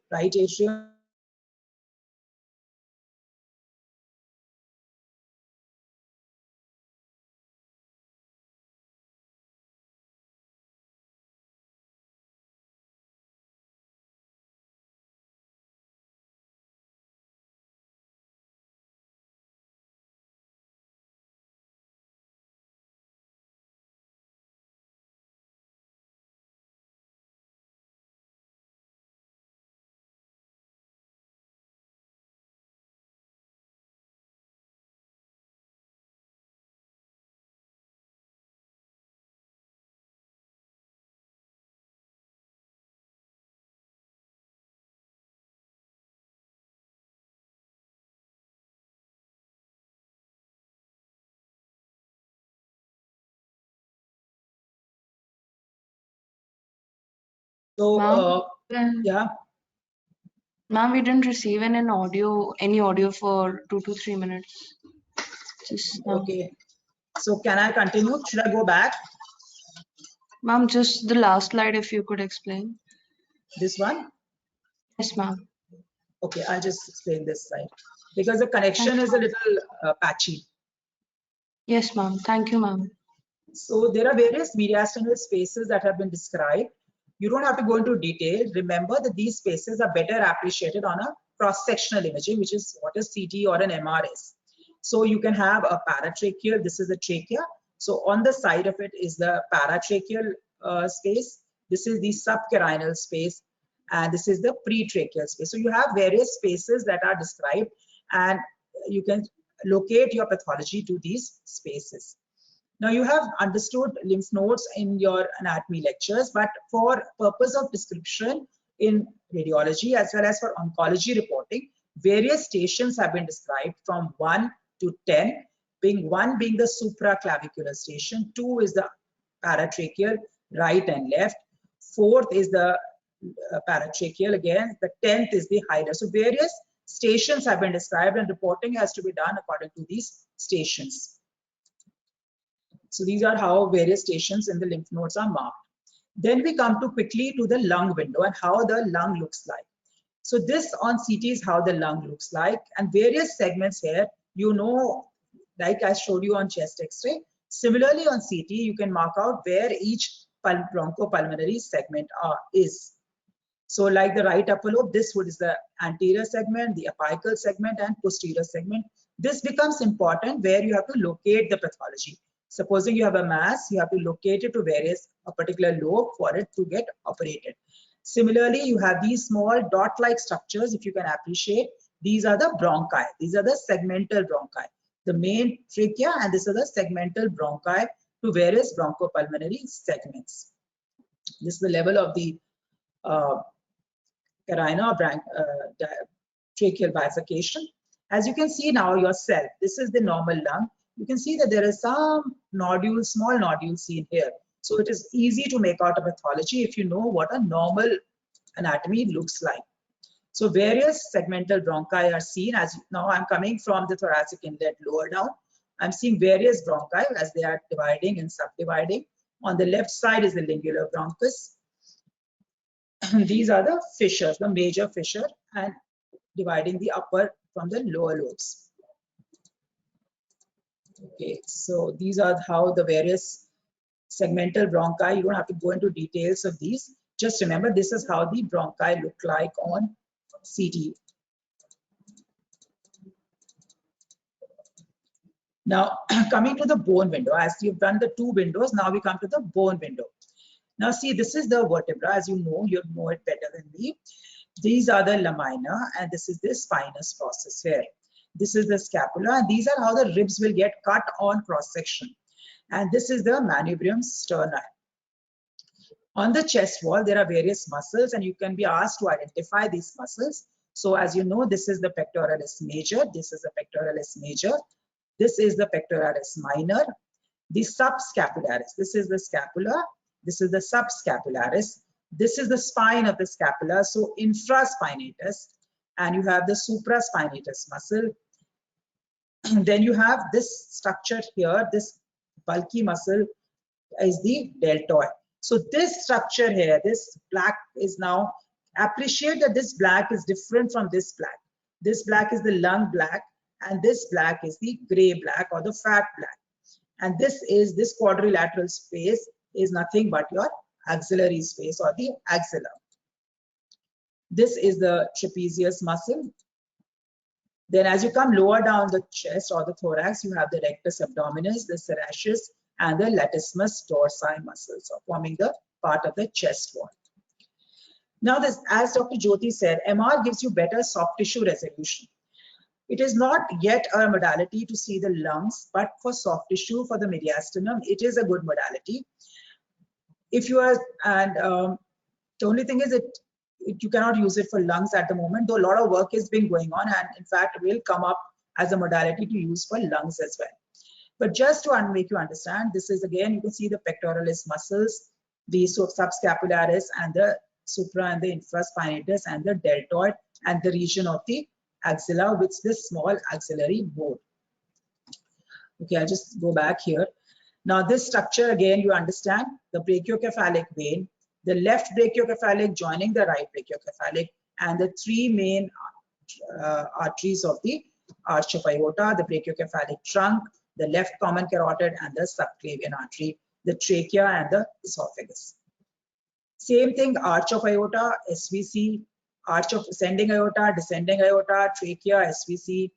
So yeah. Ma'am, we didn't receive any audio for 2 to 3 minutes. Okay. So can I continue? Should I go back? Ma'am, just the last slide if you could explain. This one? Yes, ma'am. Okay, I'll just explain this side because the connection is a little patchy. Yes, ma'am. Thank you, ma'am. So there are various mediastinal spaces that have been described. You don't have to go into detail. Remember that these spaces are better appreciated on a cross-sectional imaging, which is what a CT or an MR is. So you can have a paratracheal. This is a trachea. So on the side of it is the paratracheal space. This is the subcarinal space, and this is the pretracheal space. So you have various spaces that are described, and you can locate your pathology to these spaces. Now you have understood lymph nodes in your anatomy lectures, but for purpose of description in radiology as well as for oncology reporting, various stations have been described from 1 to 10, being 1 being the supraclavicular station, 2 is the paratracheal, right and left, 4th is the paratracheal again, the 10th is the hilar. So various stations have been described, and reporting has to be done according to these stations. So these are how various stations in the lymph nodes are marked. Then we come quickly to the lung window and how the lung looks like. So this on CT is how the lung looks like, and various segments here, you know, like I showed you on chest X-ray. Similarly on CT, you can mark out where each bronchopulmonary segment is. So like the right upper lobe, this is the anterior segment, the apical segment, and posterior segment. This becomes important where you have to locate the pathology. Supposing you have a mass, you have to locate it to a particular lobe for it to get operated. Similarly, you have these small dot-like structures, if you can appreciate. These are the bronchi. These are the segmental bronchi. The main trachea, and these are the segmental bronchi to various bronchopulmonary segments. This is the level of the carina or tracheal bifurcation. As you can see now yourself, this is the normal lung. You can see that there is some nodules, small nodules seen here. So it is easy to make out a pathology if you know what a normal anatomy looks like. So various segmental bronchi are seen. As now I'm coming from the thoracic inlet lower down. I'm seeing various bronchi as they are dividing and subdividing. On the left side is the lingular bronchus. These are the fissures, the major fissure, and dividing the upper from the lower lobes. Okay, so these are how the various segmental bronchi, you don't have to go into details of these. Just remember, this is how the bronchi look like on CT. Now, coming to the bone window, as you've done the two windows, now we come to the bone window. Now see, this is the vertebra, as you know it better than me. These are the lamina, and this is the spinous process here. This is the scapula, and these are how the ribs will get cut on cross section. And this is the manubrium sterni. On the chest wall, there are various muscles, and you can be asked to identify these muscles. So as you know, this is the pectoralis major, this is the pectoralis major, this is the pectoralis minor, the subscapularis, this is the scapula, this is the subscapularis, this is the spine of the scapula, so infraspinatus, and you have the supraspinatus muscle. And then you have this structure here, this bulky muscle is the deltoid. So this structure here, this black is now, appreciate that this black is different from this black. This black is the lung black, and this black is the gray black or the fat black. And this quadrilateral space is nothing but your axillary space or the axilla. This is the trapezius muscle. Then as you come lower down the chest or the thorax, you have the rectus abdominis, the serratus, and the latissimus dorsi muscles, so forming the part of the chest wall. Now this, as Dr. Jyoti said, MR gives you better soft tissue resolution. It is not yet a modality to see the lungs, but for soft tissue, for the mediastinum, it is a good modality. If you are, and the only thing is you cannot use it for lungs at the moment, though a lot of work has been going on, and in fact will come up as a modality to use for lungs as well. But just to make you understand, this is again, you can see the pectoralis muscles, the subscapularis, and the supra and the infraspinatus, and the deltoid, and the region of the axilla with this small axillary bone. Okay, I'll just go back here. Now this structure again, you understand the brachiocephalic vein, the left brachiocephalic joining the right brachiocephalic, and the three main arteries of the arch of aorta, the brachiocephalic trunk, the left common carotid, and the subclavian artery, the trachea, and the esophagus. Same thing, arch of aorta, SVC, arch of ascending aorta, descending aorta, trachea, SVC,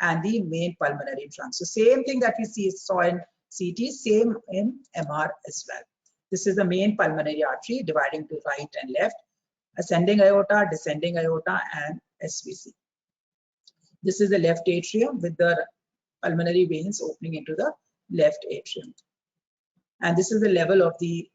and the main pulmonary trunk. So same thing that we saw in CT, same in MR as well. This is the main pulmonary artery dividing to right and left, ascending aorta, descending aorta, and SVC. This is the left atrium with the pulmonary veins opening into the left atrium. And this is the level of the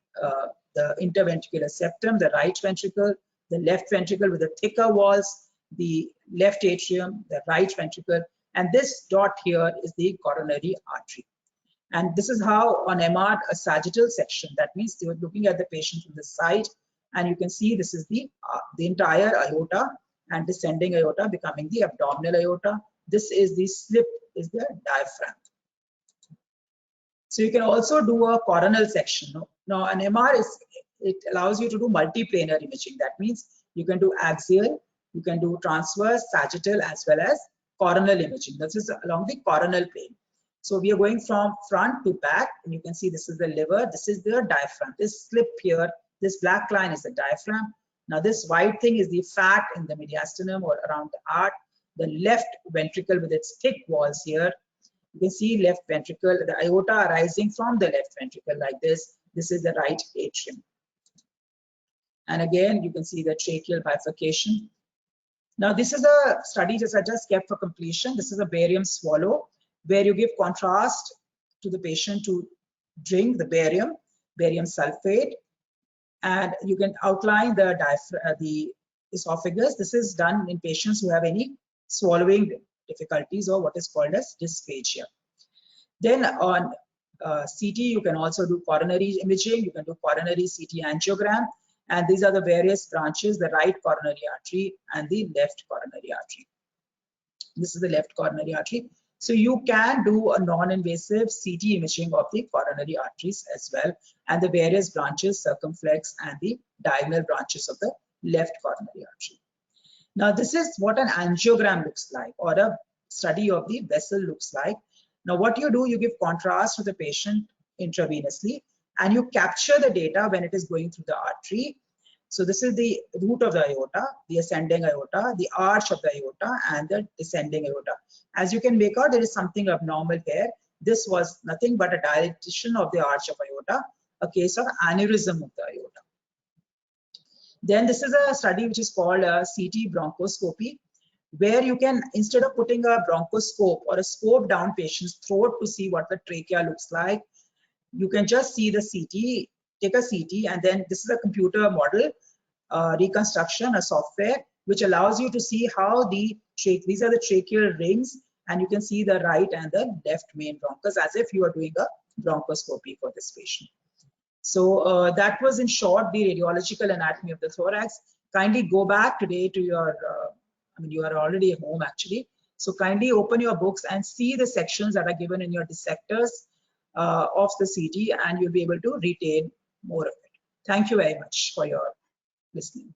interventricular septum, the right ventricle, the left ventricle with the thicker walls, the left atrium, the right ventricle, and this dot here is the coronary artery. And this is how on MR, a sagittal section, that means you're looking at the patient from the side, and you can see this is the entire aorta, and descending aorta becoming the abdominal aorta. This is the slip, is the diaphragm. So you can also do a coronal section. Now an MR it allows you to do multiplanar imaging. That means you can do axial, you can do transverse, sagittal, as well as coronal imaging. This is along the coronal plane. So we are going from front to back, and you can see this is the liver, this is the diaphragm. This slip here, this black line is the diaphragm. Now this white thing is the fat in the mediastinum or around the heart. The left ventricle with its thick walls here. You can see left ventricle, the aorta arising from the left ventricle like this. This is the right atrium. And again, you can see the tracheal bifurcation. Now, this is a study that I just kept for completion. This is a barium swallow, where you give contrast to the patient to drink the barium sulfate, and you can outline the esophagus. This is done in patients who have any swallowing difficulties or what is called as dysphagia. Then on CT, you can also do coronary imaging. You can do coronary CT angiogram. And these are the various branches, the right coronary artery and the left coronary artery. This is the left coronary artery. So you can do a non-invasive CT imaging of the coronary arteries as well, and the various branches, circumflex and the diagonal branches of the left coronary artery. Now this is what an angiogram looks like, or a study of the vessel looks like. Now what you do, you give contrast to the patient intravenously, and you capture the data when it is going through the artery. So this is the root of the aorta, the ascending aorta, the arch of the aorta, and the descending aorta. As you can make out, there is something abnormal here. This was nothing but a dilatation of the arch of aorta, a case of aneurysm of the aorta. Then this is a study which is called CT bronchoscopy, where you can, instead of putting a bronchoscope or a scope down patient's throat to see what the trachea looks like, you can just see the CT, take a CT, and then this is a computer model reconstruction, a software, which allows you to see how these are the tracheal rings, and you can see the right and the left main bronchus as if you are doing a bronchoscopy for this patient. So that was in short the radiological anatomy of the thorax. Kindly go back today to your, you are already at home actually. So kindly open your books and see the sections that are given in your dissectors of the CT, and you'll be able to retain more of it. Thank you very much for your listening.